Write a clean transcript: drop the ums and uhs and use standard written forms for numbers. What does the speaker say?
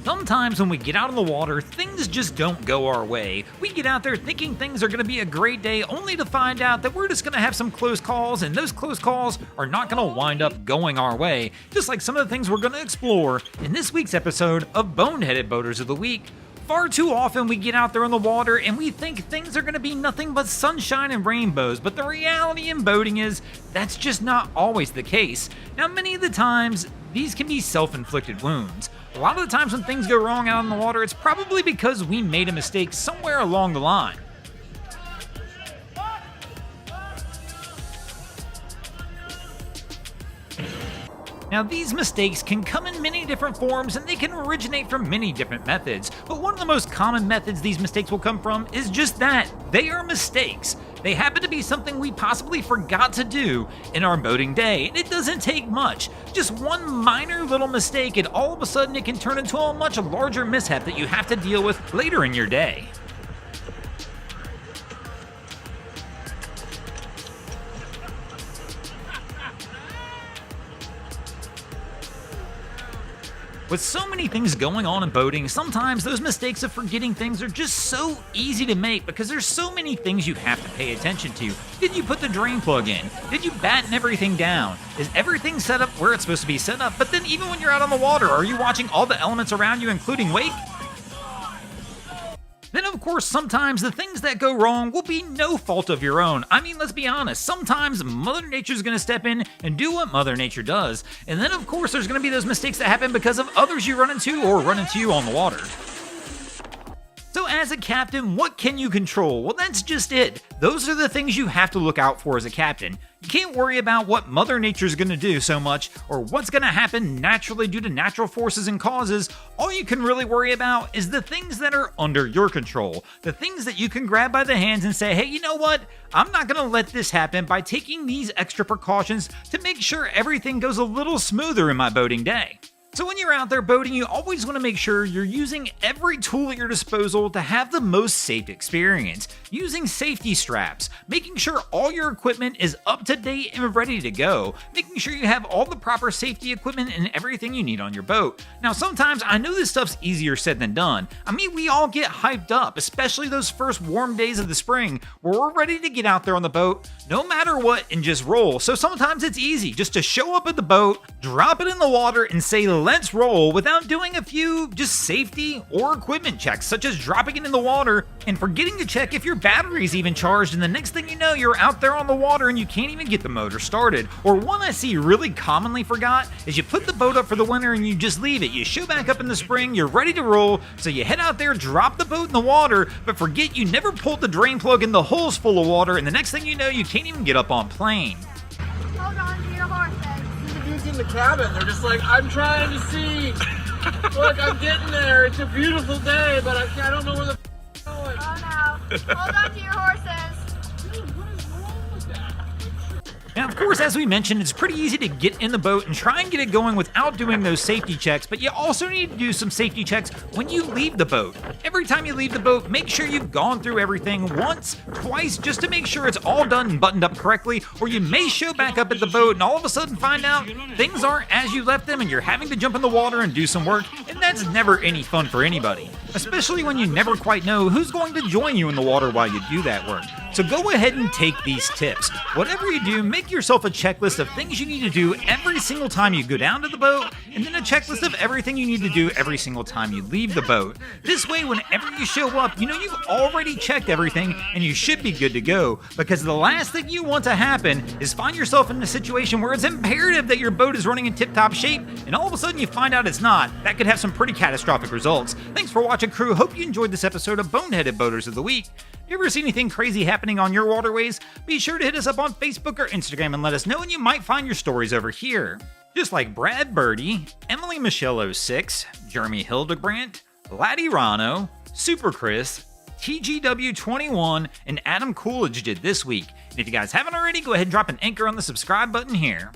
Sometimes when we get out on the water, things just don't go our way. We get out there thinking things are going to be a great day, only to find out that we're just going to have some close calls, and those close calls are not going to wind up going our way, just like some of the things we're going to explore in this week's episode of Boneheaded Boaters of the Week. Far too often we get out there on the water and we think things are going to be nothing but sunshine and rainbows, but the reality in boating is that's just not always the case. Now, many of the times, these can be self-inflicted wounds. A lot of the times when things go wrong out on the water, it's probably because we made a mistake somewhere along the line. Now, these mistakes can come in many different forms and they can originate from many different methods, but one of the most common methods these mistakes will come from is just that. They are mistakes. They happen to be something we possibly forgot to do in our boating day, and it doesn't take much. Just one minor little mistake and all of a sudden it can turn into a much larger mishap that you have to deal with later in your day. With so many things going on in boating, sometimes those mistakes of forgetting things are just so easy to make because there's so many things you have to pay attention to. Did you put the drain plug in? Did you batten everything down? Is everything set up where it's supposed to be set up? But then even when you're out on the water, are you watching all the elements around you, including wake? Then, of course, sometimes the things that go wrong will be no fault of your own. I mean, let's be honest, sometimes Mother Nature's gonna step in and do what Mother Nature does. And then, of course, there's gonna be those mistakes that happen because of others you run into or run into you on the water. So as a captain, what can you control? Well, that's just it. Those are the things you have to look out for as a captain. You can't worry about what Mother Nature's going to do so much or what's going to happen naturally due to natural forces and causes. All you can really worry about is the things that are under your control. The things that you can grab by the hands and say, hey, you know what? I'm not going to let this happen by taking these extra precautions to make sure everything goes a little smoother in my boating day. So when you're out there boating, you always want to make sure you're using every tool at your disposal to have the most safe experience. Using safety straps, making sure all your equipment is up to date and ready to go, making sure you have all the proper safety equipment and everything you need on your boat. Now, sometimes I know this stuff's easier said than done. I mean, we all get hyped up, especially those first warm days of the spring where we're ready to get out there on the boat, no matter what, and just roll. So sometimes it's easy just to show up at the boat, drop it in the water, and say, let's roll, without doing a few just safety or equipment checks, such as dropping it in the water and forgetting to check if your battery's even charged, and the next thing you know, you're out there on the water and you can't even get the motor started. Or one I see really commonly forgot is you put the boat up for the winter and you just leave it. You show back up in the spring, you're ready to roll, so you head out there, drop the boat in the water, but forget you never pulled the drain plug and the hole's full of water, and the next thing you know, you can't even get up on plane. Hold on to your horses. The dudes in the cabin, they're just like, I'm trying to see. Look, I'm getting there. It's a beautiful day, but I don't know where the going. Oh no. Hold on to your horses. Dude, what is wrong with that? Now, of course, as we mentioned, it's pretty easy to get in the boat and try and get it going without doing those safety checks, but you also need to do some safety checks when you leave the boat. Every time you leave the boat, make sure you've gone through everything once, twice, just to make sure it's all done and buttoned up correctly, or you may show back up at the boat and all of a sudden find out things aren't as you left them and you're having to jump in the water and do some work, and that's never any fun for anybody, especially when you never quite know who's going to join you in the water while you do that work. So go ahead and take these tips. Whatever you do, make yourself a checklist of things you need to do every single time you go down to the boat, and then a checklist of everything you need to do every single time you leave the boat. This way, whenever you show up, you know you've already checked everything and you should be good to go, because the last thing you want to happen is find yourself in a situation where it's imperative that your boat is running in tip-top shape, and all of a sudden you find out it's not. That could have some pretty catastrophic results. Thanks for watching, crew. Hope you enjoyed this episode of Boneheaded Boaters of the Week. If you ever see anything crazy happening on your waterways, be sure to hit us up on Facebook or Instagram and let us know, and you might find your stories over here. Just like Brad Birdie, Emily Michelle 06, Jeremy Hildebrandt, Laddie Rano, Super Chris, TGW21, and Adam Coolidge did this week. And if you guys haven't already, go ahead and drop an anchor on the subscribe button here.